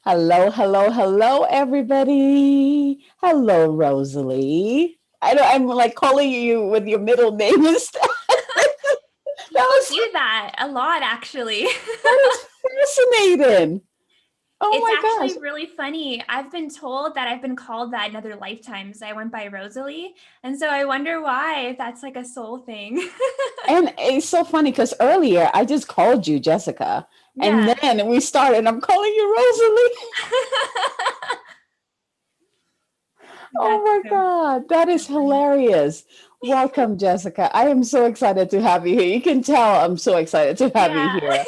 Hello, hello, hello, everybody. Hello, Rosalie. I'm like calling you with your middle name instead. That People was do that a lot, actually. that is fascinating. Oh It's my actually gosh. really funny. I've been told that I've been called that in other lifetimes. I went by Rosalie. And so I wonder why, if that's like a soul thing. And it's so funny because earlier I just called you Jessica. And Yeah. then we started, I'm calling you Rosalie. Oh That's my so, God, that so is funny. hilarious. Welcome, Jessica. I am so excited to have you here. You can tell I'm so excited to have you Yeah. here.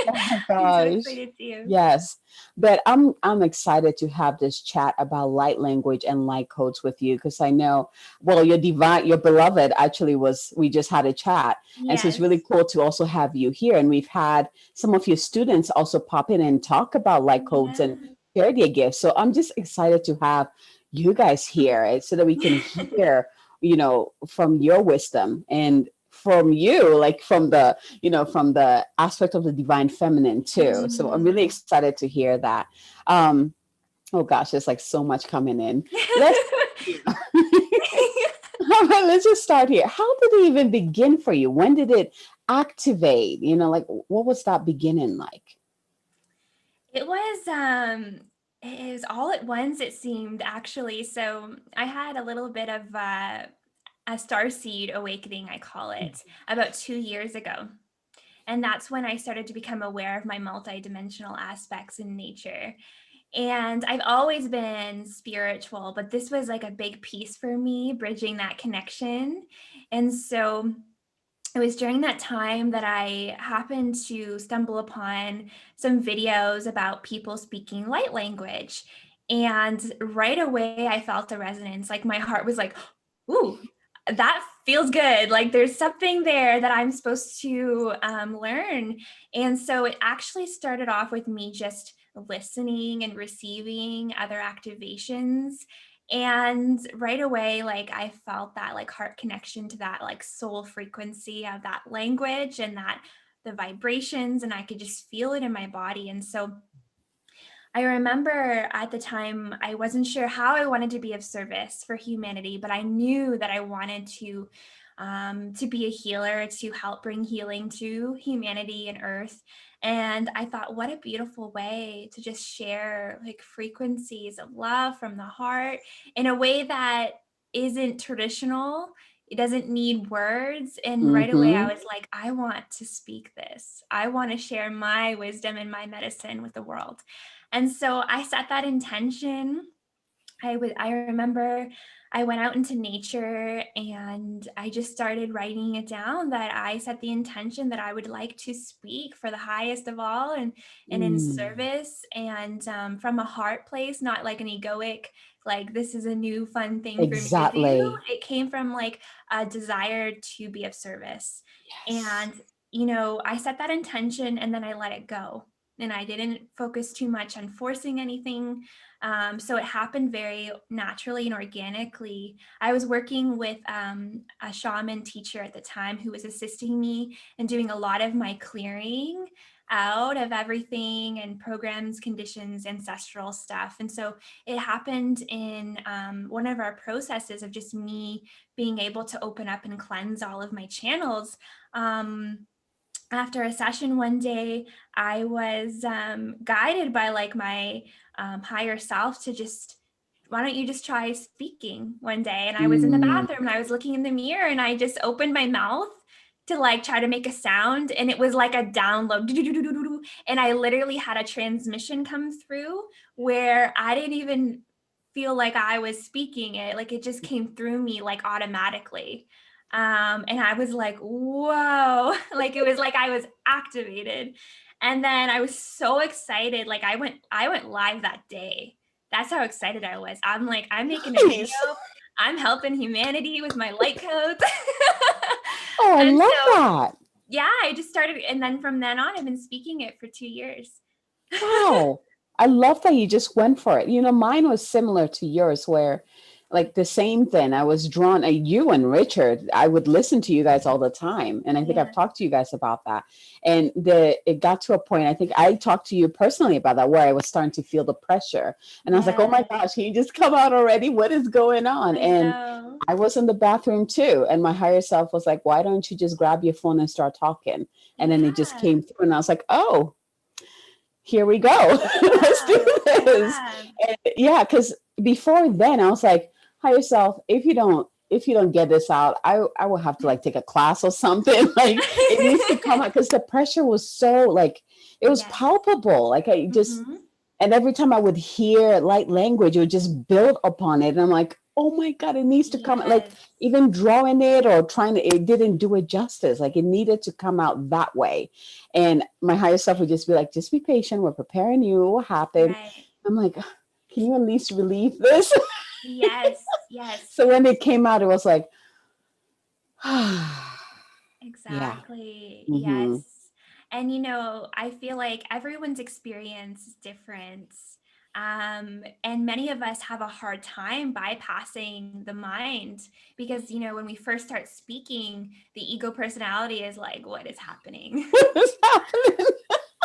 Oh my I'm so gosh. excited too. Yes. But I'm excited to have this chat about light language and light codes with you because I know, well, your beloved actually we just had a chat. And so it's Yes. really cool to also have you here. And we've had some of your students also pop in and talk about light codes and Yeah. share their gifts. So I'm just excited to have you guys here so that we can hear, from your wisdom and from you, like from the aspect of the divine feminine too. So I'm really Mm. excited to hear that. Um, oh gosh, there's like so much coming in. Let's let's just start here. How did it even begin for you? When did it activate? Like what was that beginning like? It was it was all at once, it seemed, actually. So I had a little bit of a starseed awakening, I call it, about 2 years ago. And that's when I started to become aware of my multidimensional aspects in nature. And I've always been spiritual, but this was like a big piece for me, bridging that connection. And so it was during that time that I happened to stumble upon some videos about people speaking light language. And right away, I felt a resonance. Like my heart was like, ooh, that feels good. Like there's something there that I'm supposed to learn. And so it actually started off with me just listening and receiving other activations. And right away, like I felt that like heart connection to that like soul frequency of that language and that the vibrations, and I could just feel it in my body. And so I remember at the time, I wasn't sure how I wanted to be of service for humanity, but I knew that I wanted to be a healer, to help bring healing to humanity and Earth. And I thought, what a beautiful way to just share like frequencies of love from the heart in a way that isn't traditional. It doesn't need words. And right away, I Mm-hmm. was like, I want to speak this. I want to share my wisdom and my medicine with the world. And so I set that intention. I remember I went out into nature and I just started writing it down, that I set the intention that I would like to speak for the highest of all, and in Mm, service, and from a heart place, not like an egoic, like this is a new fun thing for me to do. exactly. It came from like a desire to be of service. Yes. And, I set that intention and then I let it go. And I didn't focus too much on forcing anything. So it happened very naturally and organically. I was working with a shaman teacher at the time who was assisting me and doing a lot of my clearing out of everything and programs, conditions, ancestral stuff. And so it happened in one of our processes of just me being able to open up and cleanse all of my channels. After a session one day, I was guided by like my higher self to just, why don't you just try speaking one day? And I was in the Mm, bathroom and I was looking in the mirror and I just opened my mouth to like try to make a sound, and it was like a download. And I literally had a transmission come through where I didn't even feel like I was speaking it. Like it just came through me like automatically. And I was like, whoa, like it was like I was activated. And then I was so excited. Like I went live that day. That's how excited I was. I'm like, I'm making a video. nice. I'm helping humanity with my light codes. Oh, I And love so, that. yeah, I just started. And then from then on, I've been speaking it for 2 years. Wow. I love that you just went for it. Mine was similar to yours, where like the same thing. I was drawn, you and Richard, I would listen to you guys all the time. And I think I've Yeah. talked to you guys about that. And it got to a point, I think I talked to you personally about that, where I was starting to feel the pressure. And I was like, oh my Yes, gosh, can you just come out already? What is going on? I And know. I was in the bathroom too. And my higher self was like, why don't you just grab your phone and start talking? And then it just Yeah. came through. And I was like, oh, here we go. Let's do Wow. this. Yeah. And yeah, because before then I was like, higher yourself, if you don't get this out, I will have to like take a class or something. Like it needs to come out, because the pressure was so like, it was Yes. palpable. Like I just, Mm-hmm. and every time I would hear light language, it would just build upon it. And I'm like, oh my God, it needs to come. Like Yes. even drawing it or trying to, it didn't do it justice. Like it needed to come out that way. And my higher self would just be like, just be patient. We're preparing you. It will happen. Right. I'm like, can you at least relieve this? Yes. Yes. So when it came out, it was like, yeah. Exactly. Hmm. Yes. And I feel like everyone's experience is different. And many of us have a hard time bypassing the mind because, when we first start speaking, the ego personality is like, what is happening? What is happening?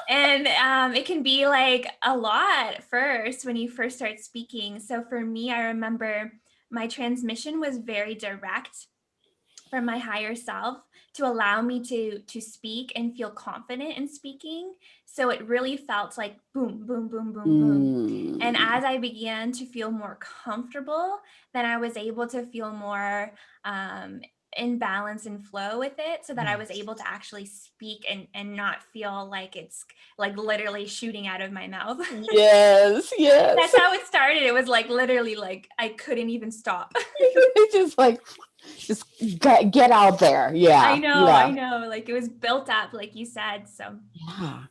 And it can be like a lot at first when you first start speaking. So for me, I remember my transmission was very direct from my higher self to allow me to speak and feel confident in speaking. So it really felt like boom, boom, boom, boom, boom. And Mm, as I began to feel more comfortable, then I was able to feel more in balance and flow with it, so that I was yes. able to actually speak and not feel like it's like literally shooting out of my mouth. Yes, yes. That's how it started. It was like literally like I couldn't even stop. It's just like, just get out there. I Yeah, know, I yeah, know. Like it was built up, like you said. So yeah.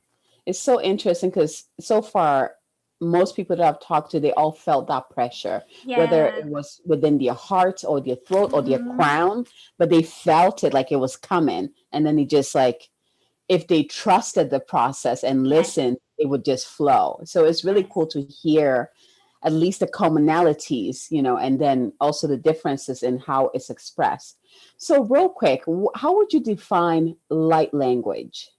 It's so interesting because so far, most people that I've talked to, they all felt that pressure, whether yeah. it was within their heart or their throat or their Hmm. crown, but they felt it like it was coming. And then it just like, if they trusted the process and Yes, listened, it would just flow. So it's really yes. cool to hear at least the commonalities, and then also the differences in how it's expressed. So, real quick, how would you define light language?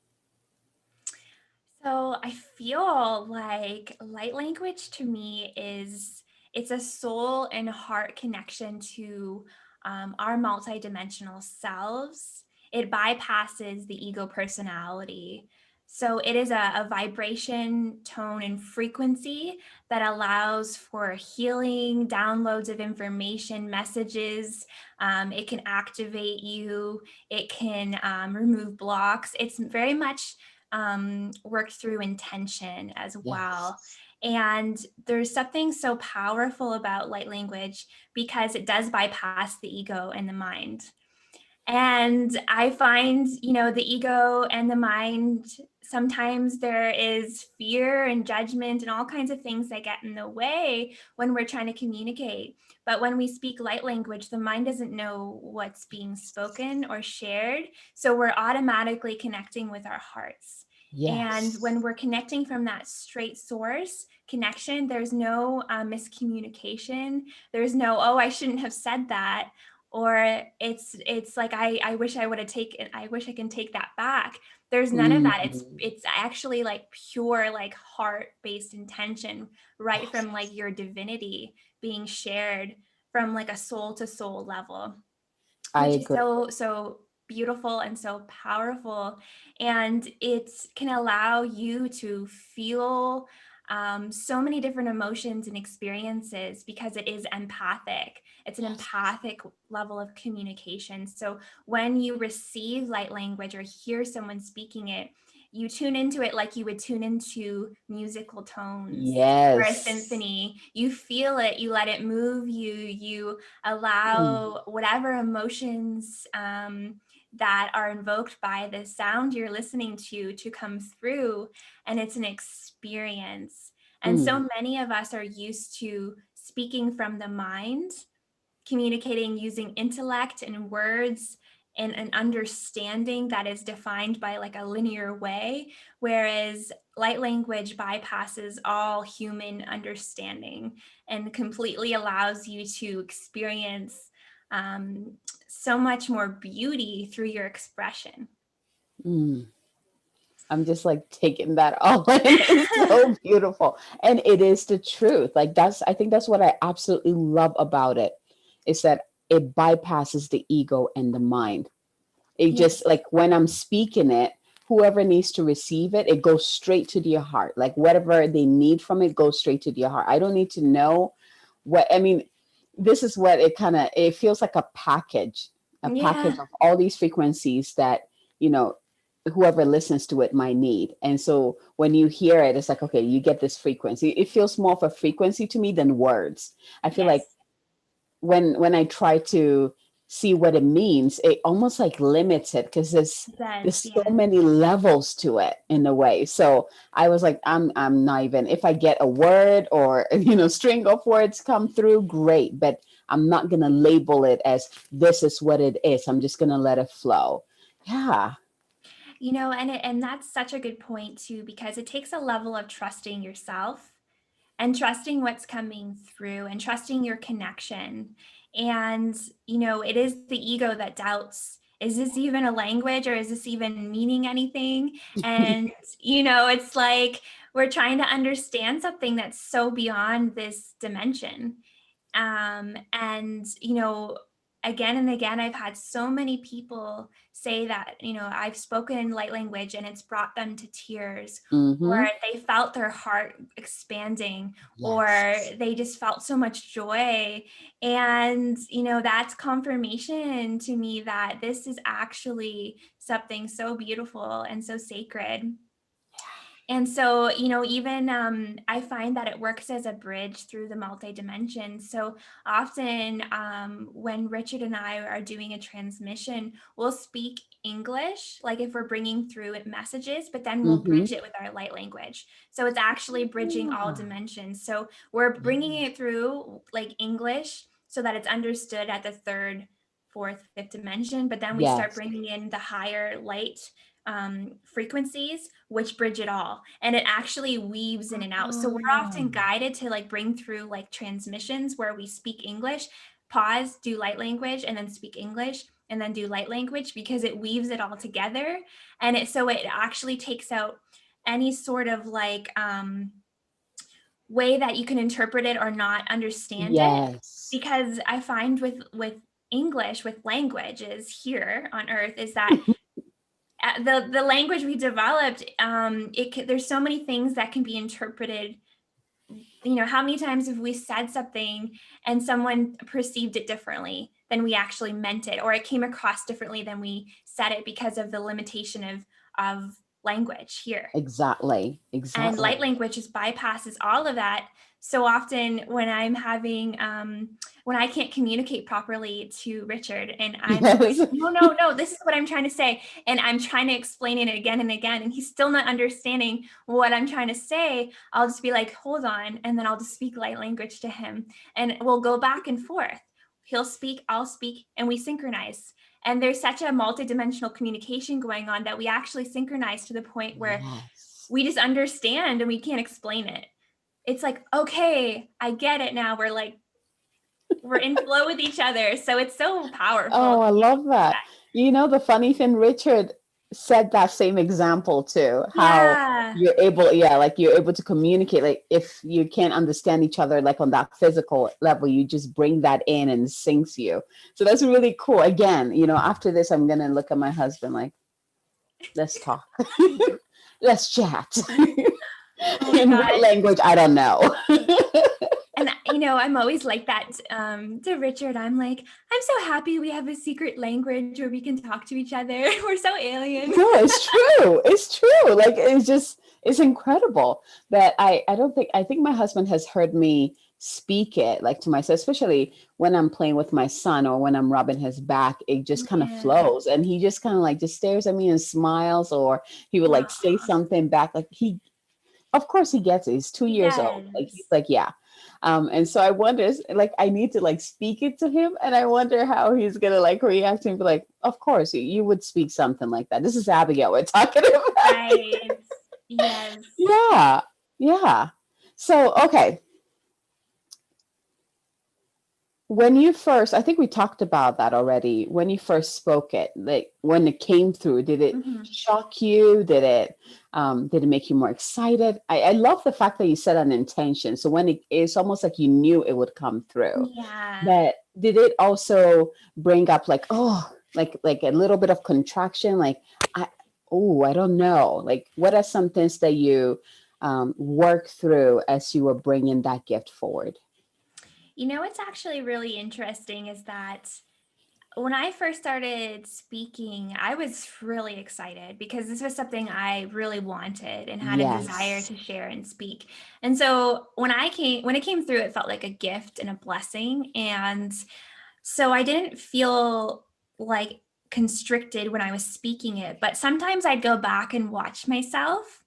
So I feel like light language to me is it's a soul and heart connection to our multidimensional selves. It bypasses the ego personality. So it is a vibration, tone, and frequency that allows for healing, downloads of information, messages. It can activate you. It can remove blocks. It's very much worked through intention as well. Yes. And there's something so powerful about light language because it does bypass the ego and the mind. And I find, the ego and the mind, sometimes there is fear and judgment and all kinds of things that get in the way when we're trying to communicate. But when we speak light language, the mind doesn't know what's being spoken or shared. So we're automatically connecting with our hearts. And Yes. when we're connecting from that straight source connection, there's no miscommunication. There's no, oh, I shouldn't have said that, or it's like I wish I would have taken, I wish I can take that back. There's none of that. it's Mm. it's actually like pure like heart based intention, right Yes. from like your divinity being shared from like a soul to soul level, I which is agree. so beautiful and so powerful. And it can allow you to feel so many different emotions and experiences because it is empathic. It's an Yes. empathic level of communication. So when you receive light language or hear someone speaking it, you tune into it like you would tune into musical tones or a Yes. symphony. You feel it, you let it move you, you Mm. allow whatever emotions that are invoked by the sound you're listening to come through. And it's an experience. And Mm. so many of us are used to speaking from the mind, communicating using intellect and words and an understanding that is defined by like a linear way, whereas light language bypasses all human understanding and completely allows you to experience so much more beauty through your expression. Mm. I'm just like taking that all in. It's so beautiful. And it is the truth. Like I think that's what I absolutely love about it, is that it bypasses the ego and the mind. It Yes. just like when I'm speaking it, whoever needs to receive it, it goes straight to their heart. Like whatever they need from it goes straight to their heart. I don't need to know what, I mean, this is what it feels like a Yeah. package of all these frequencies that, you know, whoever listens to it might need. And so when you hear it, it's like, okay, you get this frequency. It feels more of a frequency to me than words. I feel like Yes. when I try to see what it means, it almost like limits it because It there's does. so Yeah. many levels to it in a way. So I was like, I'm not even, if I get a word or string of words come through, great, but I'm not gonna label it as this is what it is. I'm just gonna let it flow. Yeah. And that's such a good point too, because it takes a level of trusting yourself and trusting what's coming through and trusting your connection. And, it is the ego that doubts, is this even a language or is this even meaning anything? And, it's like we're trying to understand something that's so beyond this dimension. And again and again, I've had so many people say that I've spoken in light language and it's brought them to tears, or Mm-hmm. they felt their heart expanding, or Yes. they just felt so much joy. And that's confirmation to me that this is actually something so beautiful and so sacred. And so, even I find that it works as a bridge through the multi dimensions. So often, when Richard and I are doing a transmission, we'll speak English, like if we're bringing through it messages, but then we'll Mm-hmm. bridge it with our light language. So it's actually bridging all Ah, dimensions. So we're bringing yeah. it through like English so that it's understood at the third, fourth, fifth dimension, but then we start Yes. bringing in the higher light frequencies, which bridge it all, and it actually weaves in and out. So we're often Oh, guided to like bring through like transmissions where we speak English, pause, do light language, and then speak English, and then do light language, because it weaves it all together. And it actually takes out any sort of like way that you can interpret it or not understand it. yes. Because I find with English, with languages here on earth, is that the language we developed, there's so many things that can be interpreted. How many times have we said something and someone perceived it differently than we actually meant it, or it came across differently than we said it because of the limitation of language here. Exactly. And light Exactly. language just bypasses all of that. So often when I'm having when I can't communicate properly to Richard, and I'm like, Yes. no, no, no, this is what I'm trying to say, and I'm trying to explain it again and again, and he's still not understanding what I'm trying to say, I'll just be like, hold on, and then I'll just speak light language to him, and we'll go back and forth. He'll speak, I'll speak, and we synchronize. And there's such a multidimensional communication going on that we actually synchronize to the point where Yes. we just understand and we can't explain it. It's like, okay, I get it now. We're in flow with each other. So it's so powerful Oh, to I be able love to do that. that. The funny thing, Richard said that same example too, how Yeah. you're able, yeah, like you're able to communicate. Like if you can't understand each other, like on that physical level, you just bring that in and it syncs you. So that's really cool. Again, after this, I'm gonna look at my husband like, let's talk. Let's chat. Oh my In what gosh. language? I don't know. And I'm always like that to Richard. I'm like, I'm so happy we have a secret language where we can talk to each other. We're so alien. No, it's true. It's true. Like it's incredible that I think my husband has heard me speak it like to myself, especially when I'm playing with my son or when I'm rubbing his back, it just kind of Yeah. flows. And he just kind of like just stares at me and smiles, or he would like say something back. Like of course he gets it. He's 2 years old. Like he's Yes. like, yeah. And so I wonder, like, I need to like speak it to him, and I wonder how he's gonna like react and be like, of course you would speak something like that. This is Abigail we're talking about. Right. Yes. Yeah, yeah. So okay, when you first, I think we talked about that already. When you first spoke it, like when it came through, did it Hmm. shock you? Did it make you more excited? I love the fact that you said an intention. So when it's almost like you knew it would come through. Yeah. But did it also bring up like, oh, like a little bit of contraction? Like, I I don't know. Like, what are some things that you work through as you were bringing that gift forward? You know, what's actually really interesting is that when I first started speaking, I was really excited because this was something I really wanted and had a desire Yes. to share and speak. And so when it came through, it felt like a gift and a blessing. And so I didn't feel like constricted when I was speaking it, but sometimes I'd go back and watch myself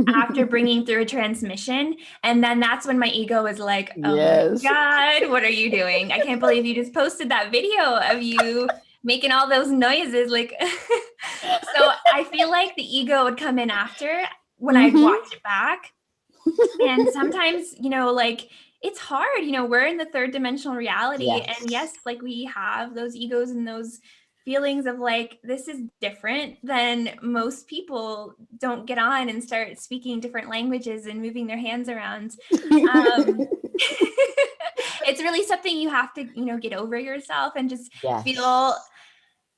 after bringing through a transmission. And then that's when my ego was like, oh my Yes. God, what are you doing? I can't believe you just posted that video of you making all those noises. Like, so I feel like the ego would come in after when I'd Hmm. watch it back. And sometimes, like it's hard, we're in the third dimensional reality. And Yes. yes, like we have those egos and those feelings of like, this is different than most people don't get on and start speaking different languages and moving their hands around. Um, it's really something you have to, get over yourself and just feel Yes.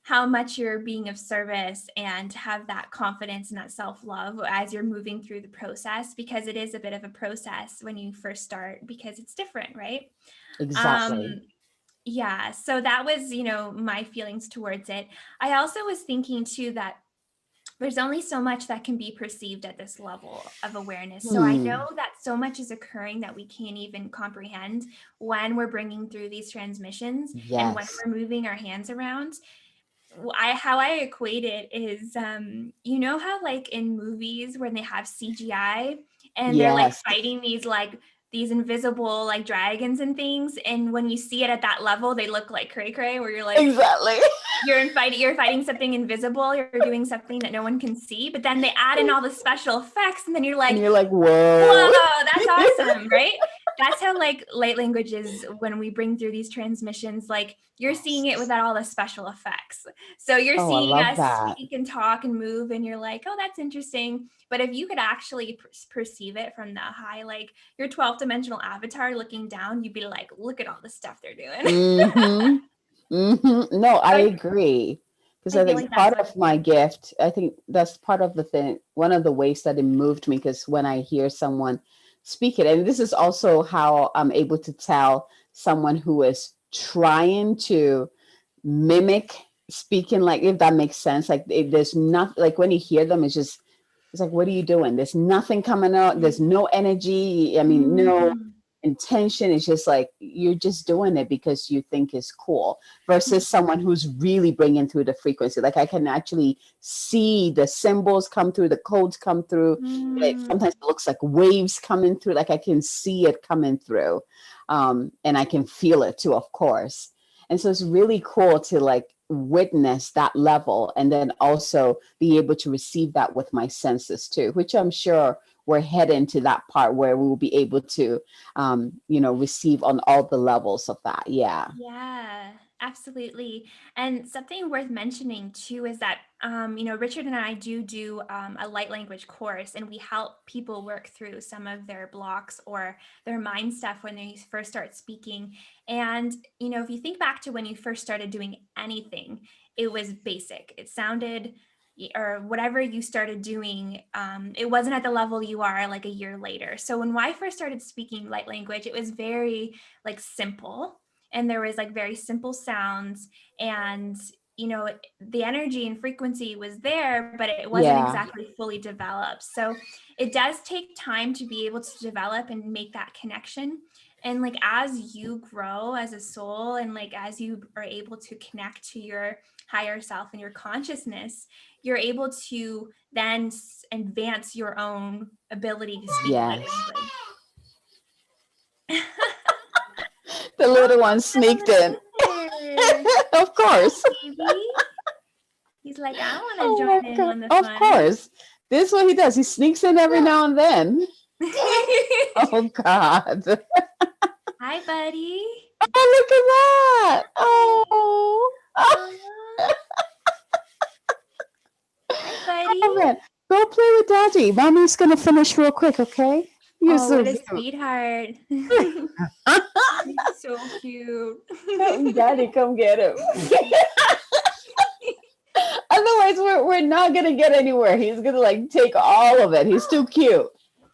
how much you're being of service and have that confidence and that self-love as you're moving through the process, because it is a bit of a process when you first start because it's different, right? Exactly. um yeah, so that was, my feelings towards it. I also was thinking too that there's only so much that can be perceived at this level of awareness. So I know Hmm. that so much is occurring that we can't even comprehend when we're bringing through these transmissions and when Yes. we're moving our hands around. How I equate it is, how like in movies when they have CGI and they're like Yes. fighting these invisible like dragons and things, and when you see it at that level, they look like cray cray, where you're like, Exactly. you're fighting something invisible, you're doing something that no one can see, but then they add in all the special effects, and then you're And like, you're like, whoa. whoa, that's awesome, right? That's how like light language is when we bring through these transmissions, like you're seeing it Yes. without all the special effects. So you're Oh, I seeing love us that. speak and talk and move, and you're like, oh, that's interesting. But if you could actually perceive it from the high, like your 12th dimensional avatar looking down, you'd be like, look at all the stuff they're doing. Hmm. Hmm. No, I I, agree. Because I I feel think like that's part what of it my is. gift, I think that's part of the thing, one of the ways that it moved me, because when I hear someone speak it, and this is also how I'm able to tell someone who is trying to mimic speaking, like if that makes sense. Like there's not, like when you hear them, it's like, what are you doing? There's nothing coming out. There's no energy. I mean, no Mhm. intention. It's just like you're just doing it because you think it's cool, versus someone who's really bringing through the frequency. Like I can actually see the symbols come through, the codes come through. Mm. Sometimes it looks like waves coming through. Like I can see it coming through, and I can feel it too, of course. And so it's really cool to like witness that level, and then also be able to receive that with my senses too, which I'm sure we're heading to that part where we will be able to receive on all the levels of that. Yeah. Yeah, absolutely. And something worth mentioning too is that, Richard and I do a light language course, and we help people work through some of their blocks or their mind stuff when they first start speaking. And, if you think back to when you first started doing anything, it was basic. It sounded, or whatever you started doing, it wasn't at the level you are like a year later. So when I first started speaking light language, it was very like simple, and there was like very simple sounds, and the energy and frequency was there, but it wasn't Yeah. exactly fully developed. So it does take time to be able to develop and make that connection. And like as you grow as a soul, and like as you are able to connect to your higher self and your consciousness, you're able to then advance your own ability to speak light Yes. language. The Oh, little one I have a sneaked little in. sister. Of course. Baby. He's like, I want to Oh my join in God. on the Of fun. course. This is what he does. He sneaks in every now and then. Oh God. Hi, buddy. Oh, look at that. Oh. Aw. Hi, buddy. Oh man. Go play with Daddy. Mommy's gonna finish real quick, okay? You're Oh, so what a cute. sweetheart. He's so cute. Daddy, come get him. Otherwise, we're not gonna get anywhere. He's gonna like take all of it. He's too cute.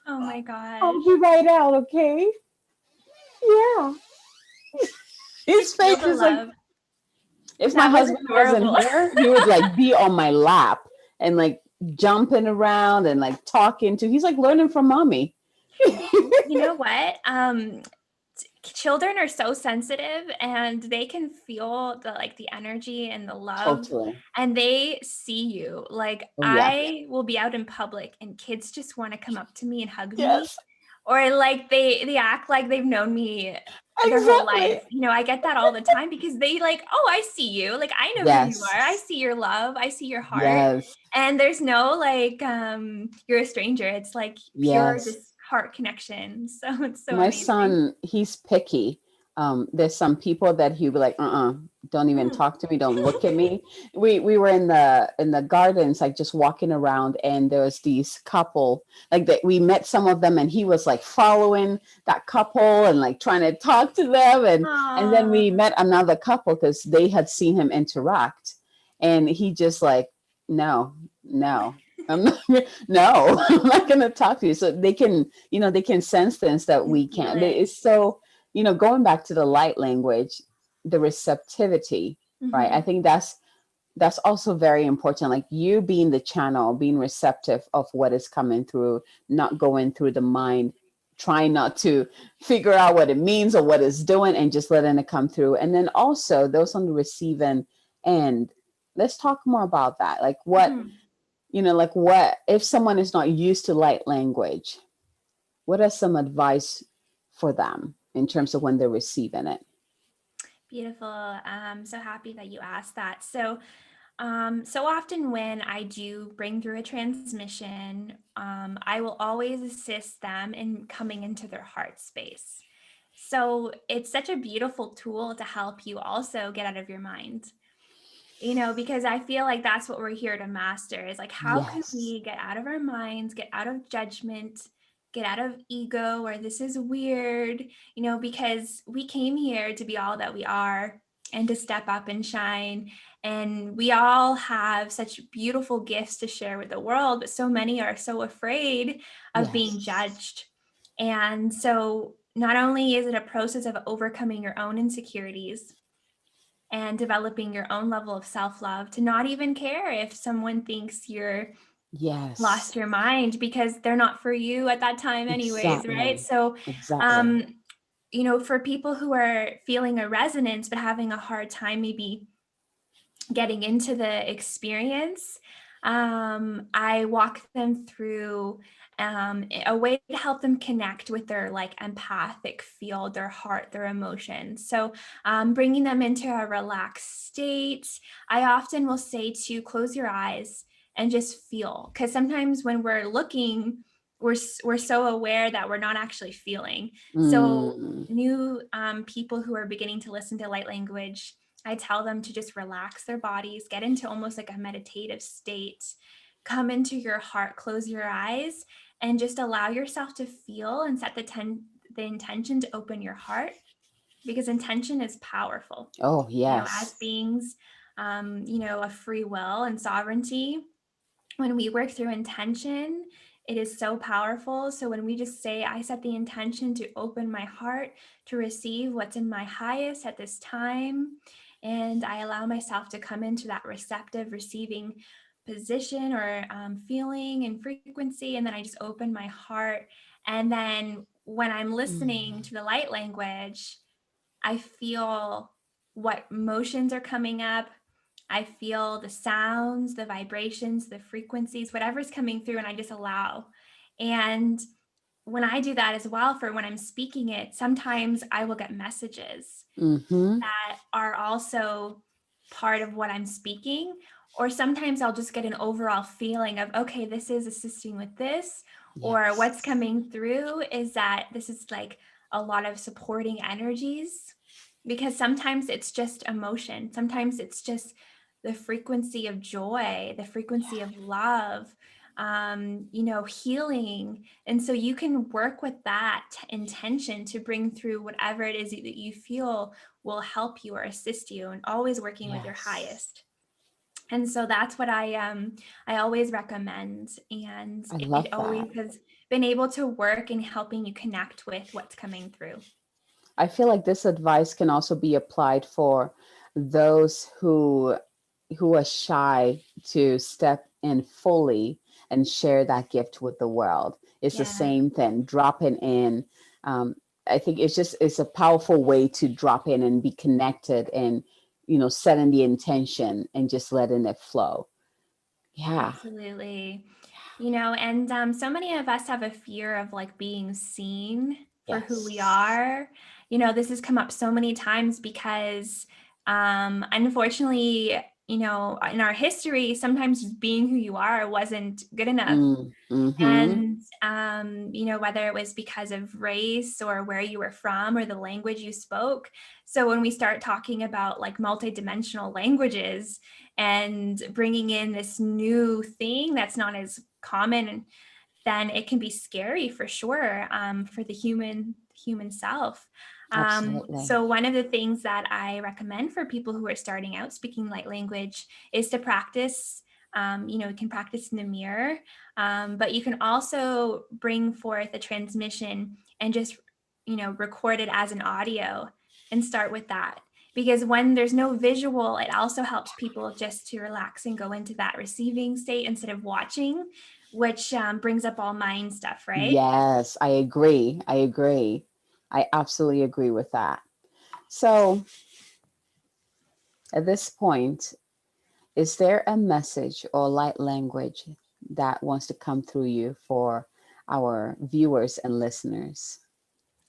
Oh my I'll gosh. be right out, okay? Yeah. His Feel face the is like, love. if my That was husband wasn't adorable. here, he would like be on my lap and like jumping around and like talking to. He's like learning from mommy. You know what? Children are so sensitive and they can feel the energy and the love, Totally. and they see you. Like, Oh yeah. I will be out in public and kids just want to come up to me and hug me, Yes. or like they act like they've known me their whole Exactly. life. I get that all the time because they like, oh, I see you. Like, I know who you Yes. are. I see your love. I see your heart. Yes. And there's no like, you're a stranger. It's like pure Yes. just heart connection. So it's so My amazing. son, he's picky. There's some people that he'll be like, don't even Mm. talk to me, don't look at me. We were in the gardens, like just walking around, and there was these couple, like that we met some of them, and he was like following that couple and like trying to talk to them, and then Aw. we met another couple because they had seen him interact, and he just like, no. I'm not, no, I'm not going to talk to you. So they can sense things that You we feel can't. it. It's so, going back to the light language, the receptivity, right? I Mhm. think that's also very important. Like you being the channel, being receptive of what is coming through, not going through the mind, trying not to figure out what it means or what it's doing, and just letting it come through. And then also those on the receiving end, let's talk more about that. Like Mhm. what if someone is not used to light language? What are some advice for them in terms of when they're receiving it? Beautiful. So happy that you asked that. So often when I do bring through a transmission, I will always assist them in coming into their heart space. So it's such a beautiful tool to help you also get out of your mind. Because I feel like that's what we're here to master, is like, how can Yes. we get out of our minds, get out of judgment, get out of ego, or this is weird, because we came here to be all that we are and to step up and shine. And we all have such beautiful gifts to share with the world, but so many are so afraid of being Yes. judged. And so not only is it a process of overcoming your own insecurities and developing your own level of self-love, to not even care if someone thinks you're Yes. lost your mind, because they're not for you at that time anyways, right? Exactly. So Exactly. um for people who are feeling a resonance but having a hard time maybe getting into the experience, I walk them through a way to help them connect with their like empathic field, their heart, their emotions. So bringing them into a relaxed state. I often will say to close your eyes and just feel, because sometimes when we're looking, we're so aware that we're not actually feeling. So Mm, new people who are beginning to listen to light language, I tell them to just relax their bodies, get into almost like a meditative state, come into your heart, close your eyes, and just allow yourself to feel and set the intention to open your heart, because intention is powerful. oh, As yes. beings, of free will and sovereignty, when we work through intention, it is so powerful. So when we just say, I set the intention to open my heart to receive what's in my highest at this time, and I allow myself to come into that receptive, receiving position or feeling and frequency, and then I just open my heart. And then when I'm listening Mm, to the light language, I feel what emotions are coming up. I feel the sounds, the vibrations, the frequencies, whatever's coming through, and I just allow. And when I do that as well, for when I'm speaking it, sometimes I will get messages Mm-hmm. that are also part of what I'm speaking. Or sometimes I'll just get an overall feeling of, okay, this is assisting with this. Or what's Yes. coming through is that this is like a lot of supporting energies. Because sometimes it's just emotion, sometimes it's just the frequency of joy, the frequency of love, healing. And so you can work with that intention to bring through whatever it is that you feel will help you or assist you, and always working with your Yes. highest. And so that's what I always recommend, and I it love that. always has been able to work in helping you connect with what's coming through. I feel like this advice can also be applied for those who are shy to step in fully and share that gift with the world. It's the Yeah, same thing, dropping in. Um, I think it's a powerful way to drop in and be connected and, setting the intention and just letting it flow. Yeah. absolutely. And so many of us have a fear of like being seen for who we Yes. are. This has come up so many times because, unfortunately, in our history, sometimes being who you are wasn't good enough. Mm-hmm. And, whether it was because of race or where you were from or the language you spoke. So when we start talking about like multidimensional languages and bringing in this new thing that's not as common, then it can be scary for sure, for the human self. Absolutely. So one of the things that I recommend for people who are starting out speaking light language is to practice. You can practice in the mirror, but you can also bring forth a transmission and just record it as an audio and start with that. Because when there's no visual, it also helps people just to relax and go into that receiving state instead of watching, which brings up all mind stuff, right? Yes, I agree. I agree. I absolutely agree with that. So, at this point, is there a message or light language that wants to come through you for our viewers and listeners?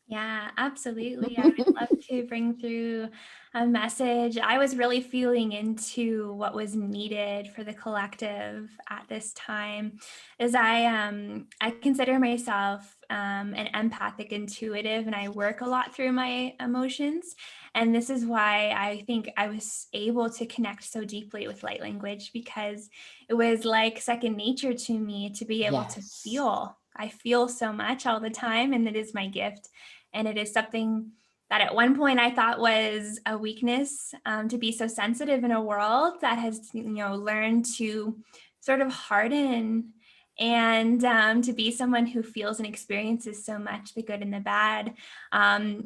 Yeah, absolutely. I would love to bring through a message. I was really feeling into what was needed for the collective at this time, as I consider myself an empathic intuitive, and I work a lot through my emotions. And this is why I think I was able to connect so deeply with light language, because it was like second nature to me to be able to Yes. feel. I feel so much all the time, and it is my gift. And it is something that at one point I thought was a weakness, to be so sensitive in a world that has, learned to sort of harden, and to be someone who feels and experiences so much, the good and the bad.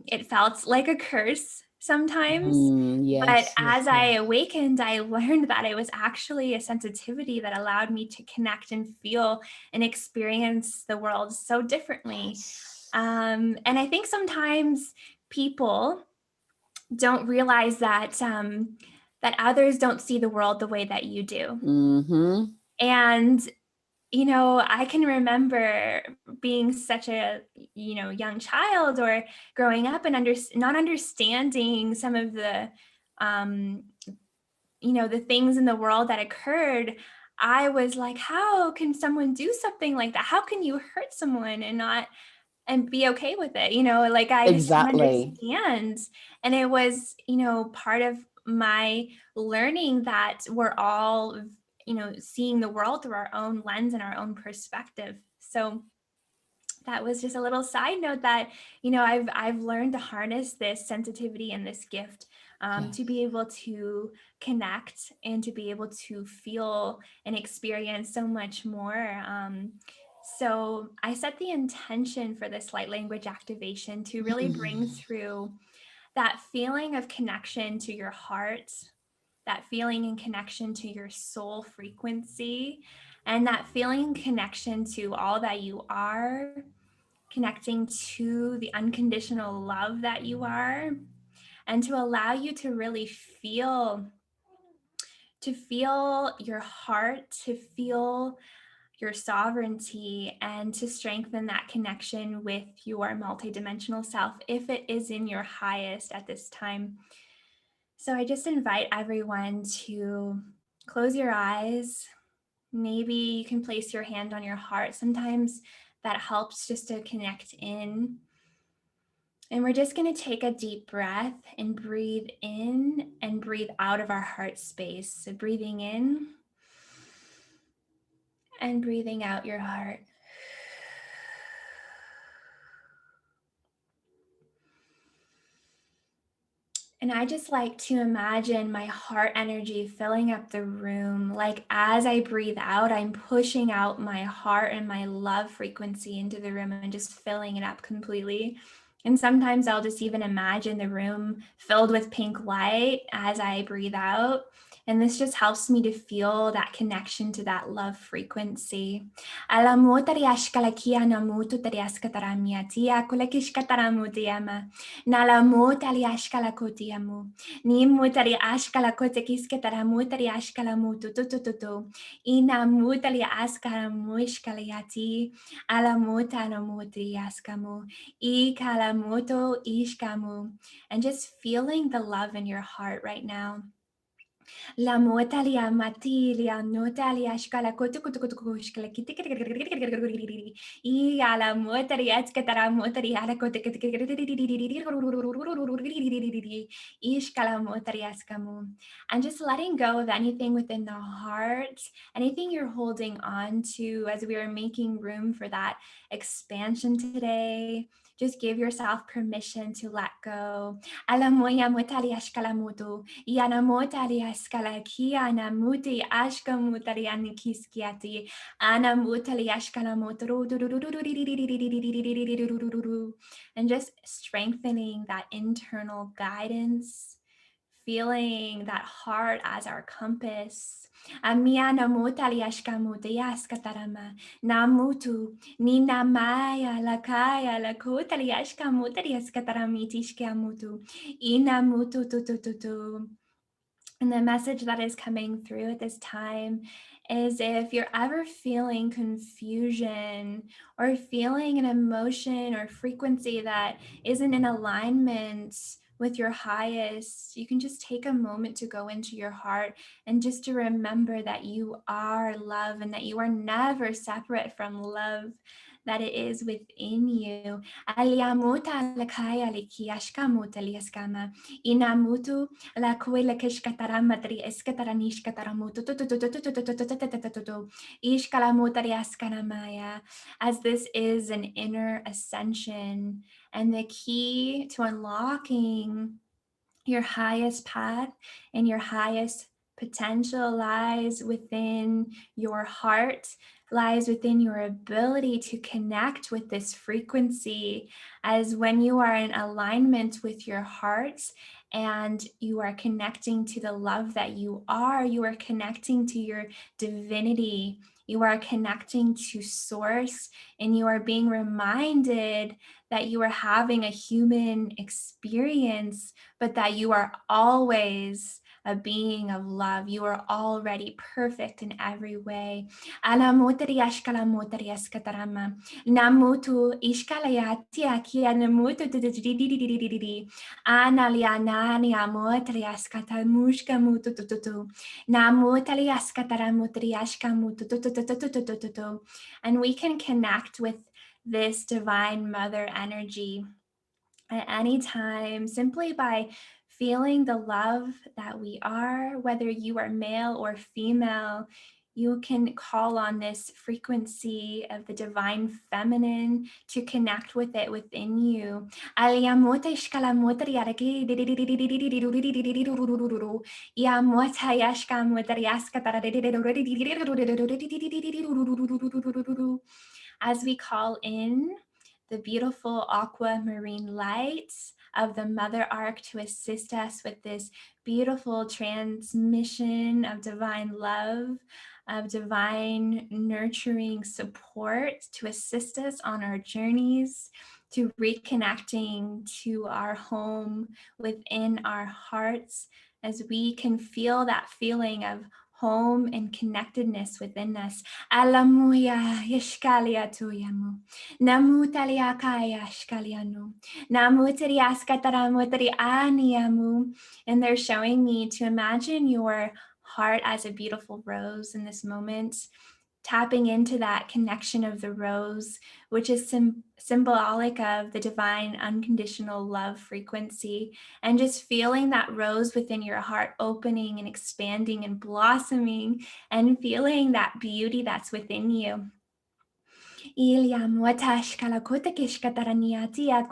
It felt like a curse sometimes. But Yes, yes, as I yes. awakened, I learned that it was actually a sensitivity that allowed me to connect and feel and experience the world so differently. Yes. And I think sometimes people don't realize that that others don't see the world the way that you do. Mm-hmm. And I can remember being such a young child, or growing up and not understanding some of the um, the things in the world that occurred. I was like, how can someone do something like that? How can you hurt someone and be okay with it? Like, I just didn't Exactly. understand. And it was, part of my learning that we're all, seeing the world through our own lens and our own perspective. So that was just a little side note that, I've learned to harness this sensitivity and this gift, to Yes. be able to connect and to be able to feel and experience so much more. So I set the intention for this light language activation to really bring Mm. through that feeling of connection to your heart, that feeling and connection to your soul frequency, and that feeling and connection to all that you are, connecting to the unconditional love that you are, and to allow you to really feel to feel your heart, to feel your sovereignty, and to strengthen that connection with your multidimensional self if it is in your highest at this time. So I just invite everyone to close your eyes. Maybe you can place your hand on your heart. Sometimes that helps just to connect in. And we're just going to take a deep breath and breathe in and breathe out of our heart space. So breathing in and breathing out your heart. And I just like to imagine my heart energy filling up the room. Like as I breathe out, I'm pushing out my heart and my love frequency into the room and just filling it up completely. And sometimes I'll just even imagine the room filled with pink light as I breathe out. And this just helps me to feel that connection to that love frequency. Nala motali ashkala kotiamu. Ni mutari ashkala kotekisketara mutari ashkala mutu tutututu. Ina mutali askara muishkaliati. Ala mutana mutri askamu. Ikala moto ishkamu. And just feeling the love in your heart right now. La motalia matilia notalia shkala kotukutukutukushkala y a la motaria skatara motaria la ishkala motaria skamu. And just letting go of anything within the heart, anything you're holding on to as we are making room for that expansion today. Just give yourself permission to let go. Alamoya motali ashkala mutu. Yana motali askala kia ana muti ashka mutali anikiskiati. Ana mutali ashkala mutru. And just strengthening that internal guidance, feeling that heart as our compass. Amiana motali ashkamuti askatarama. Namutu. Nina maya lakaya lakotali ashkamutari askataramiti shkamutu. Ina mutu tu tu tu tu. And the message that is coming through at this time is if you're ever feeling confusion or feeling an emotion or frequency that isn't in alignment with your highest, you can just take a moment to go into your heart and just to remember that you are love and that you are never separate from love, that it is within you. Aliamuta lakaya likiashkamuta liaskama. Inamutu la kuela keshkataramatri eskataranish ishkalamutariaskanamaya, as this is an inner ascension, and the key to unlocking your highest path and your highest potential lies within your heart, lies within your ability to connect with this frequency, as when you are in alignment with your heart and you are connecting to the love that you are connecting to your divinity, you are connecting to source, and you are being reminded that you are having a human experience, but that you are always a being of love. You are already perfect in every way. Namutu ishkalayati akia namutu analianani amotriaskata mushka mutu tututu namutaliaskatara mutriashka mutu tutututututututu. And we can connect with this divine mother energy at any time simply by feeling the love that we are, whether you are male or female. You can call on this frequency of the divine feminine to connect with it within you. As we call in the beautiful aquamarine lights of the Mother Arc to assist us with this beautiful transmission of divine love, of divine nurturing support to assist us on our journeys. to reconnecting to our home within our hearts, as we can feel that feeling of home and connectedness within us. Alamuya yeshkalia tuyamu. Namu taliakaya shkalianu. Namu tariaskataramutari aniamu. And they're showing me to imagine your heart as a beautiful rose in this moment, tapping into that connection of the rose, which is symbolic of the divine unconditional love frequency, and just feeling that rose within your heart opening and expanding and blossoming, and feeling that beauty that's within you. Iliam watash kalakuta kishkataraniatia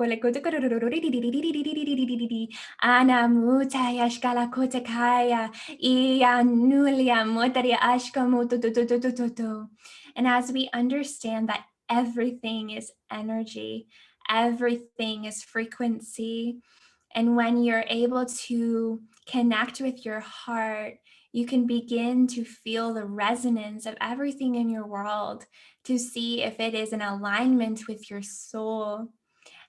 ana muta yashkala kotakaya ianuliam wataria ashkamutu. And as we understand that everything is energy, everything is frequency, and when you're able to connect with your heart, you can begin to feel the resonance of everything in your world, to see if it is in alignment with your soul.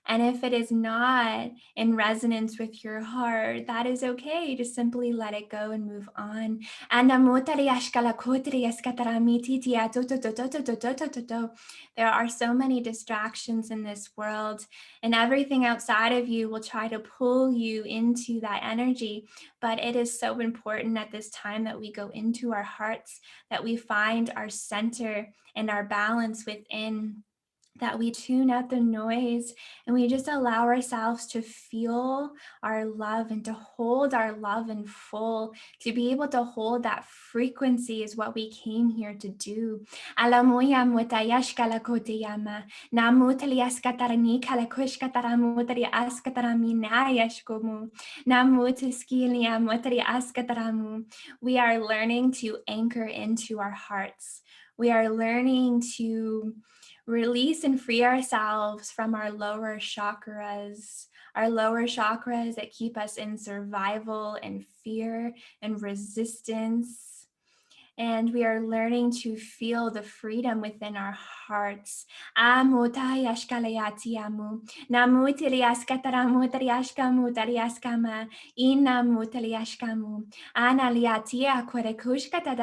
And if it is not in resonance with your heart, that is okay. Just simply let it go and move on. There are so many distractions in this world, and everything outside of you will try to pull you into that energy. But it is so important at this time that we go into our hearts, that we find our center and our balance within, that we tune out the noise and we just allow ourselves to feel our love and to hold our love in full. To be able to hold that frequency is what we came here to do. Alamuya mutayashkala kotiyama, namutaliaskatarani kalakushkataramutari askataraminayashkomu, namutiskilia mutari askataramu. We are learning to anchor into our hearts. We are learning to release and free ourselves from our lower chakras that keep us in survival and fear and resistance. And we are learning to feel the freedom within our hearts. Amutayashkalayatiamu, namutiliaskataramuteriashkamutariaskama, inamutiliashkamu, analiatia kwerekushkata.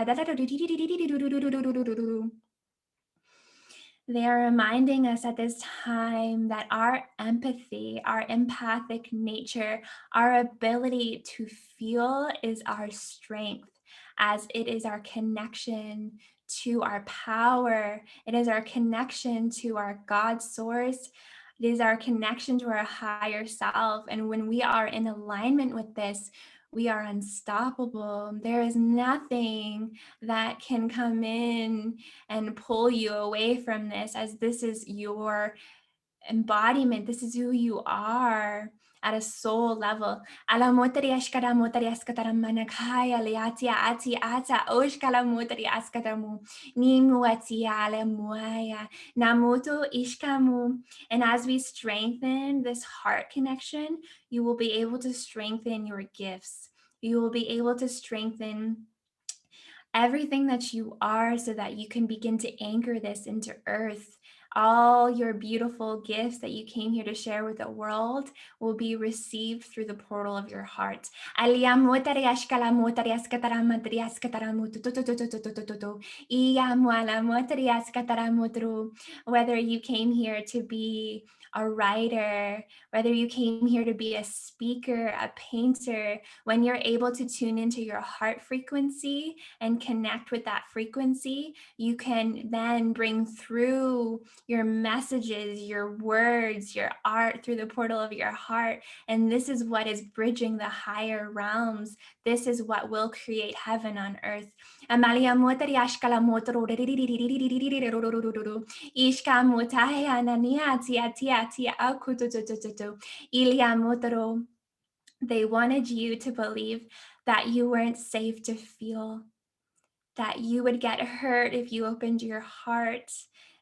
They are reminding us at this time that our empathy, our empathic nature, our ability to feel is our strength, as it is our connection to our power. It is our connection to our God source. It is our connection to our higher self. And when we are in alignment with this, we are unstoppable. There is nothing that can come in and pull you away from this, as this is your embodiment. This is who you are at a soul level. And as we strengthen this heart connection, you will be able to strengthen your gifts. You will be able to strengthen everything that you are, so that you can begin to anchor this into earth. All your beautiful gifts that you came here to share with the world will be received through the portal of your heart. Whether you came here to be a writer, whether you came here to be a speaker, a painter, when you're able to tune into your heart frequency and connect with that frequency, you can then bring through your messages, your words, your art through the portal of your heart. And this is what is bridging the higher realms. This is what will create heaven on earth. They wanted you to believe that you weren't safe to feel, that you would get hurt if you opened your heart,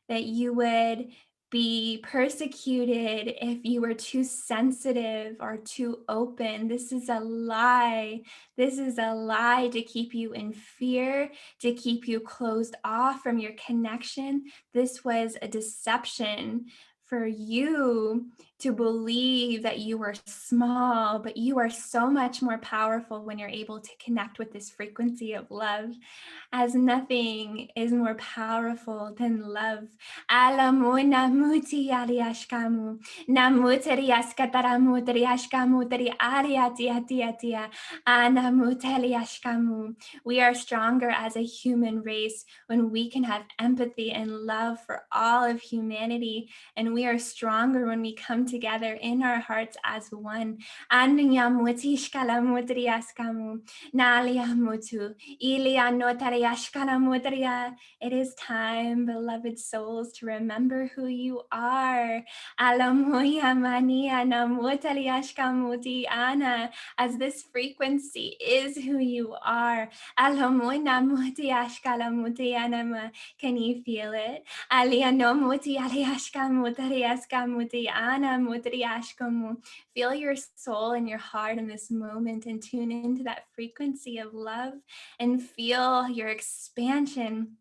that you would be persecuted if you were too sensitive or too open. This is a lie. This is a lie to keep you in fear, to keep you closed off from your connection. This was a deception for you to believe that you are small, but you are so much more powerful when you're able to connect with this frequency of love, as nothing is more powerful than love. Alamu namuti aliashkamu, namuteri askataramuteri ashkamuteri ariatiatiatia, anamuteli ashkamu. We are stronger as a human race when we can have empathy and love for all of humanity, and we are stronger when we come together in our hearts as one. Anyamuti shkalamuteri askamu, naliamutu. It is time, beloved souls, to remember who you are. As this frequency is who you are. Can you feel it? Feel your soul and your heart in this moment and tune into that frequency of love and feel your expansion.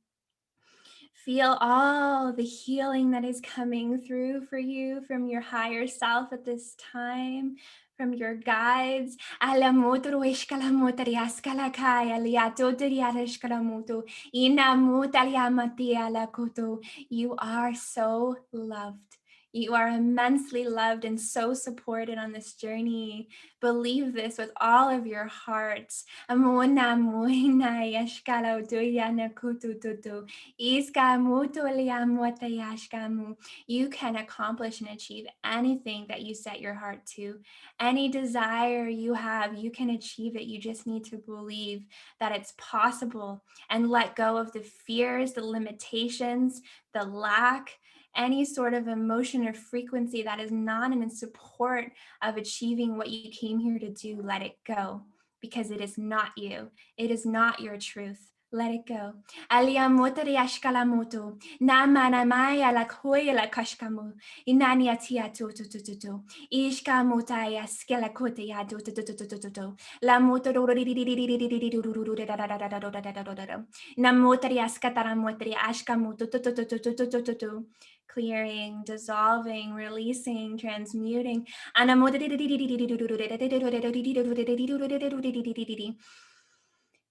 Feel all the healing that is coming through for you from your higher self at this time, from your guides. You are so loved. You are immensely loved and so supported on this journey. Believe this with all of your hearts. You can accomplish and achieve anything that you set your heart to. Any desire you have, you can achieve it. You just need to believe that it's possible and let go of the fears, the limitations, the lack, any sort of emotion or frequency that is not in support of achieving what you came here to do. Let it go, because it is not you. It is not your truth. Let it go. Aliamotari ashkalamoto. Namanamaya la koya la kashkamu. Inaniatia to. Ishkamotaya skelakotea to. La moto. Namotari askataramotari ashkamuto. Clearing, dissolving, releasing, transmuting.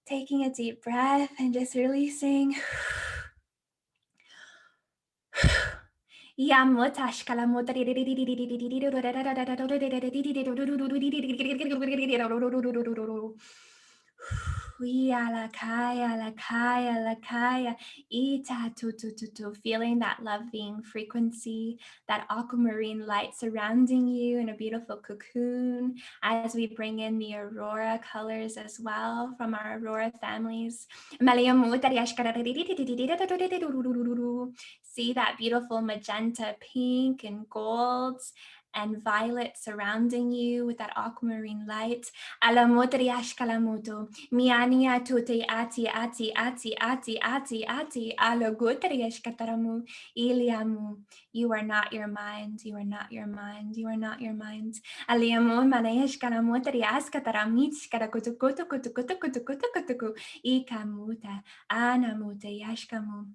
Taking a deep breath and just releasing. Feeling that loving frequency, that aquamarine light surrounding you in a beautiful cocoon, as we bring in the aurora colors as well from our aurora families. See that beautiful magenta, pink, and golds and violet surrounding you with that aquamarine light. Alamotariashkalamoto. Miania tote ati. Alagotariashkataramu. Iliamu. You are not your mind. You are not your mind. You are not your mind. Aliamu manayashkalamoteriaskataramich. Ikamuta. Anamuta yashkamu.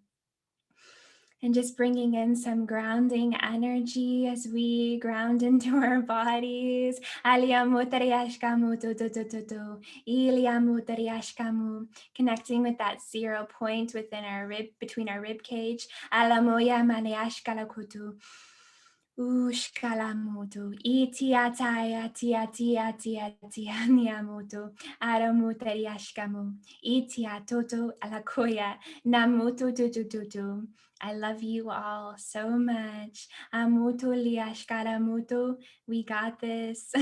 And just bringing in some grounding energy as we ground into our bodies. Connecting with that 0 point within our between our rib cage. Ushkalamutu, itiataya, niamutu, aramutariashkamu, itiatoto alakoya, namutu tutututu. I love you all so much. Amutu liashkalamutu, we got this.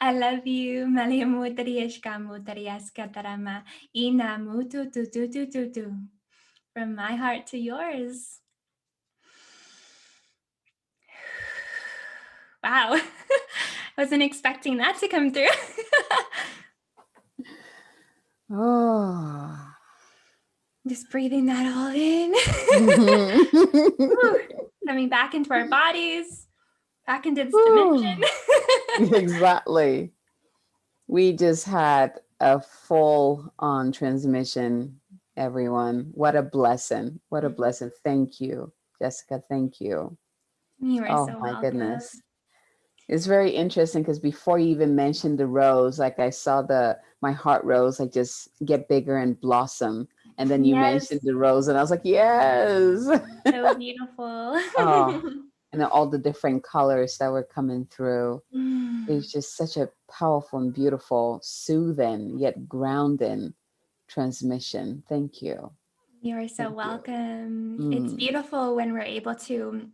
I love you. Maliamutariashkamutariaskatarama, inamutu tututututu. From my heart to yours. Wow, I wasn't expecting that to come through. Oh. Just breathing that all in. Coming back into our bodies, back into this dimension. Exactly. We just had a full on transmission, everyone. What a blessing. What a blessing. Thank you, Jessica. Thank you. You are Oh so my welcome. goodness. It's very interesting because before you even mentioned the rose, like I saw my heart rose like just get bigger and blossom. And then you mentioned Yes, the rose and I was like, yes. so beautiful. Oh, and then all the different colors that were coming through. Mm, It's just such a powerful and beautiful, soothing yet grounding transmission. Thank you. you are so Thank you. welcome. It's Mm, beautiful when we're able to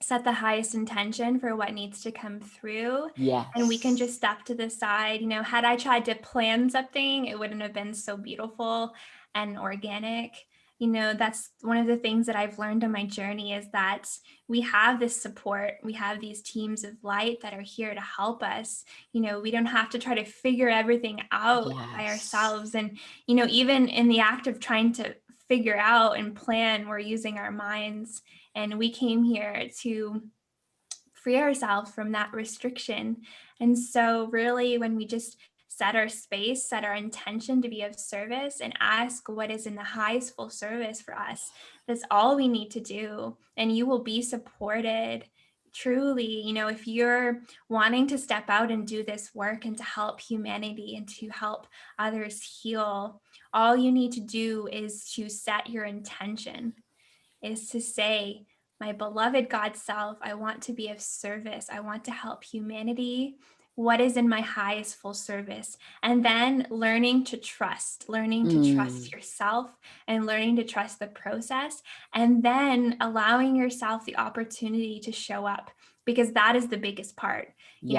set the highest intention for what needs to come through, and we can yes. just step to the side. Had I tried to plan something, it wouldn't have been so beautiful and organic. That's one of the things that I've learned on my journey, is that we have this support, we have these teams of light that are here to help us. We don't have to try to figure everything out by Yes. ourselves. And even in the act of trying to figure out and plan, we're using our minds. And we came here to free ourselves from that restriction. And so, really, when we just set our space, set our intention to be of service, and ask what is in the highest full service for us, that's all we need to do. And you will be supported. Truly, if you're wanting to step out and do this work and to help humanity and to help others heal, all you need to do is to set your intention, is to say, my beloved God self, I want to be of service. I want to help humanity. What is in my highest full service? And then learning to trust Mm, yourself and learning to trust the process, and then allowing yourself the opportunity to show up, because that is the biggest part.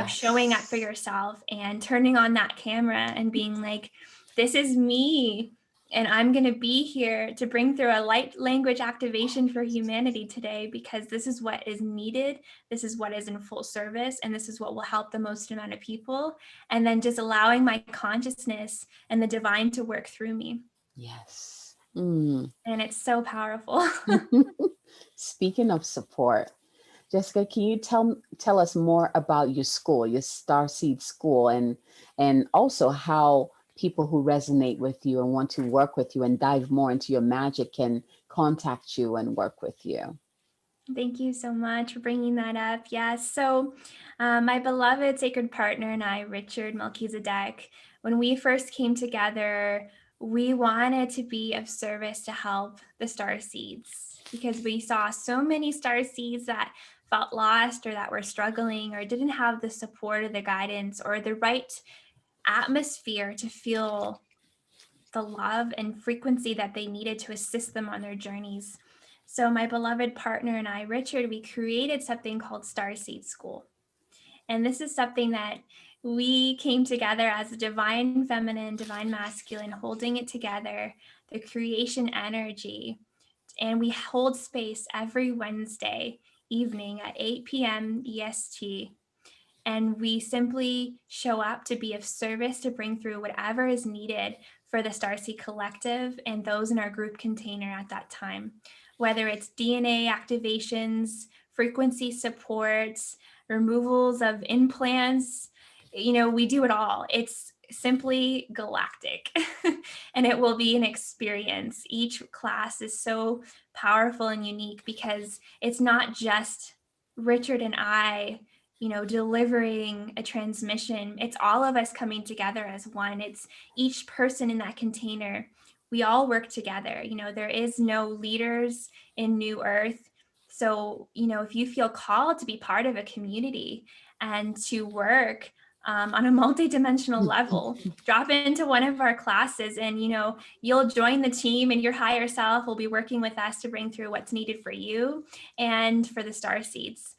Showing up for yes. yourself and turning on that camera and being like, this is me, and I'm going to be here to bring through a light language activation for humanity today, because this is what is needed. This is what is in full service. And this is what will help the most amount of people. And then just allowing my consciousness and the divine to work through me. Yes. Mm. And it's so powerful. Speaking of support, Jessica, can you tell us more about your school, your Starseed School, and also how people who resonate with you and want to work with you and dive more into your magic can contact you and work with you? Thank you so much for bringing that up. Yes. So, my beloved sacred partner and I, Richard Melchizedek, when we first came together, we wanted to be of service to help the star seeds, because we saw so many star seeds that felt lost, or that were struggling, or didn't have the support or the guidance or the right atmosphere to feel the love and frequency that they needed to assist them on their journeys. So, my beloved partner and I, Richard, we created something called Starseed School. And this is something that we came together as a divine feminine, divine masculine, holding it together, the creation energy. And we hold space every Wednesday evening at 8 p.m. EST, and we simply show up to be of service, to bring through whatever is needed for the Starseed Collective and those in our group container at that time, whether it's DNA activations, frequency supports, removals of implants. We do it all. It's simply galactic and it will be an experience. Each class is so powerful and unique, because it's not just Richard and I delivering a transmission. It's all of us coming together as one. It's each person in that container. We all work together. There is no leaders in New Earth. So, if you feel called to be part of a community and to work on a multidimensional level, drop into one of our classes, and, you'll join the team, and your higher self will be working with us to bring through what's needed for you and for the star seeds.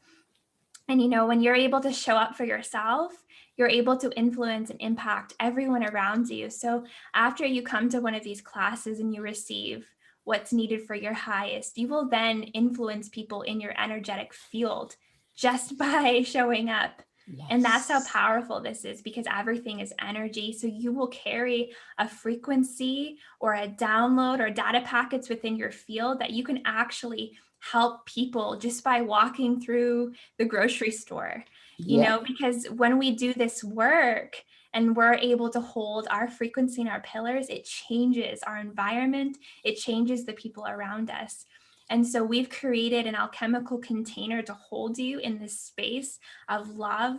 And, when you're able to show up for yourself, you're able to influence and impact everyone around you. So after you come to one of these classes and you receive what's needed for your highest, you will then influence people in your energetic field just by showing up. And that's how Yes. powerful this is, because everything is energy. So you will carry a frequency or a download or data packets within your field that you can actually help people just by walking through the grocery store, Yep. because when we do this work and we're able to hold our frequency and our pillars, it changes our environment, it changes the people around us. And so we've created an alchemical container to hold you in this space of love,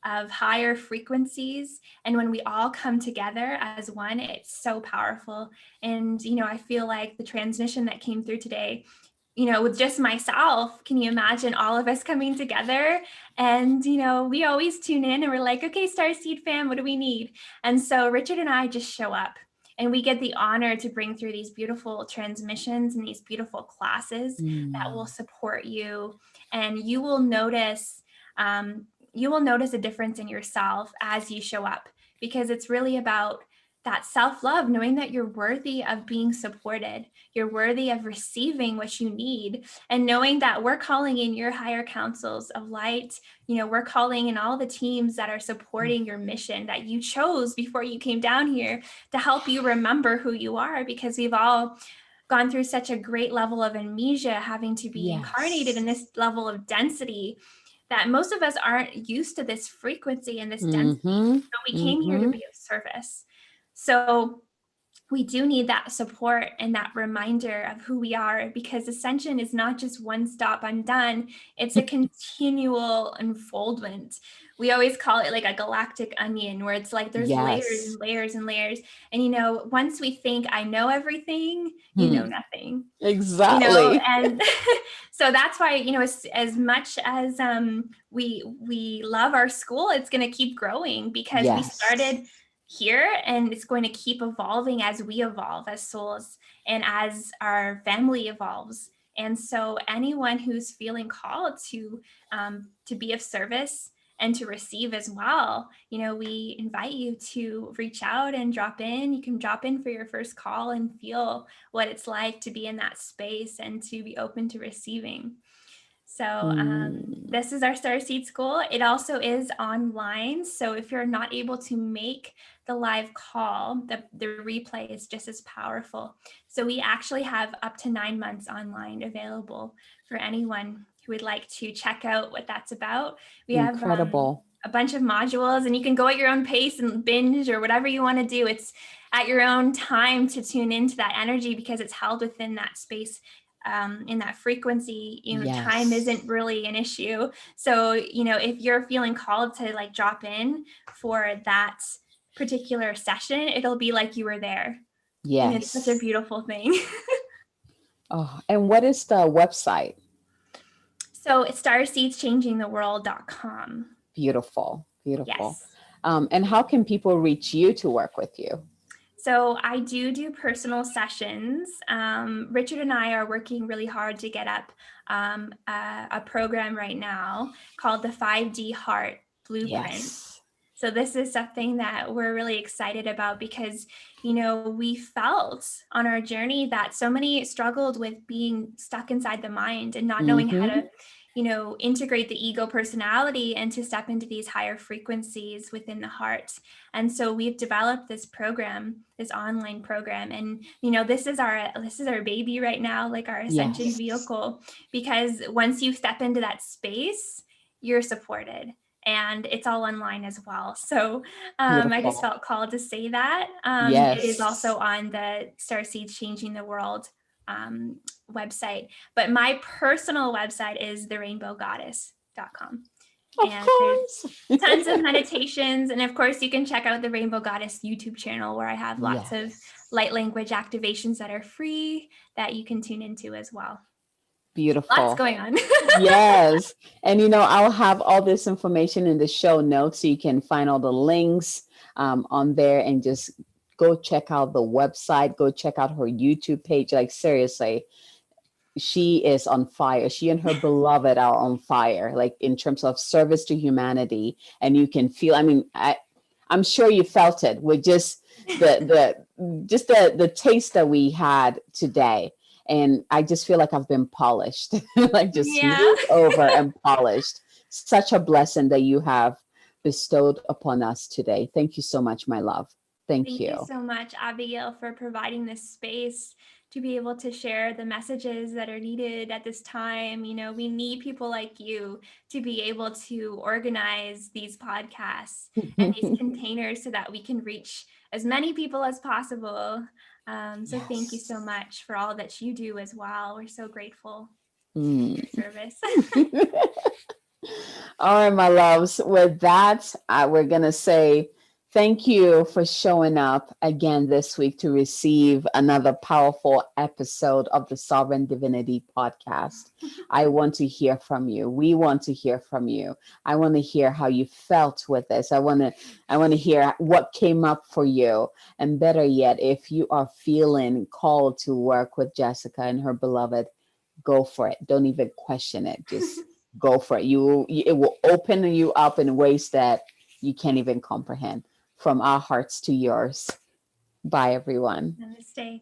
of higher frequencies. And when we all come together as one, it's so powerful. And, I feel like the transmission that came through today, with just myself, can you imagine all of us coming together? And, we always tune in and we're like, okay, Starseed fam, what do we need? And so Richard and I just show up. And we get the honor to bring through these beautiful transmissions and these beautiful classes that will support you. And you will notice a difference in yourself as you show up, because it's really about that self-love, knowing that you're worthy of being supported, you're worthy of receiving what you need, and knowing that we're calling in your higher councils of light. We're calling in all the teams that are supporting your mission that you chose before you came down here to help you remember who you are, because we've all gone through such a great level of amnesia, having to be incarnated in this level of density, that most of us aren't used to this frequency and this density. So we came here to be of service. So we do need that support and that reminder of who we are, because Ascension is not just one stop, I'm done. It's a continual unfoldment. We always call it like a galactic onion, where it's like there's layers and layers and layers. And, once we think I know everything, you know nothing. Exactly. And so that's why, as much as we love our school, it's going to keep growing, because we started here, and it's going to keep evolving as we evolve as souls and as our family evolves. And so anyone who's feeling called to be of service and to receive as well, we invite you to reach out and drop in. You can drop in for your first call and feel what it's like to be in that space and to be open to receiving. So this is our Starseed School. It also is online. So if you're not able to make the live call, the replay is just as powerful. So we actually have up to 9 months online available for anyone who would like to check out what that's about. We have a bunch of modules, and you can go at your own pace and binge or whatever you want to do. It's at your own time to tune into that energy, because it's held within that space. In that frequency, time isn't really an issue. So, if you're feeling called to like drop in for that particular session, it'll be like you were there. It's such a beautiful thing. Oh, and what is the website? So it's starseedschangingtheworld.com. Beautiful. Yes. And how can people reach you to work with you? So I do personal sessions. Richard and I are working really hard to get up a program right now called the 5D Heart Blueprint. So this is something that we're really excited about, because, we felt on our journey that so many struggled with being stuck inside the mind and not knowing how to, integrate the ego personality and to step into these higher frequencies within the heart. And so we've developed this program, this online program. And, this is our baby right now, like our Ascension vehicle, because once you step into that space, you're supported. And it's all online as well. So I just felt called to say that. It is also on the Starseed Changing the World website. But my personal website is therainbowgoddess.com. And there's tons of meditations. And of course, you can check out the Rainbow Goddess YouTube channel, where I have lots of light language activations that are free that you can tune into as well. Beautiful. Lots going on. Yes. And, I'll have all this information in the show notes, so you can find all the links on there, and just go check out the website, go check out her YouTube page. Like, seriously, she is on fire. She and her beloved are on fire, like in terms of service to humanity. And you can feel, I'm sure you felt it with just the taste that we had today. And I just feel like I've been polished, like just smoothed over and polished. Such a blessing that you have bestowed upon us today. Thank you so much, my love. Thank you. Thank you so much, Abigail, for providing this space to be able to share the messages that are needed at this time. You know, we need people like you to be able to organize these podcasts and these containers so that we can reach as many people as possible. So thank you so Yes. much for all that you do as well. We're so grateful Mm. for your service. All right, my loves. With that, we're going to say thank you for showing up again this week to receive another powerful episode of the Sovereign Divinity podcast. I want to hear from you. We want to hear from you. I want to hear how you felt with this. I want to hear what came up for you. And better yet, if you are feeling called to work with Jessica and her beloved, go for it. Don't even question it. Just go for it. It will open you up in ways that you can't even comprehend. From our hearts to yours. Bye, everyone. Namaste.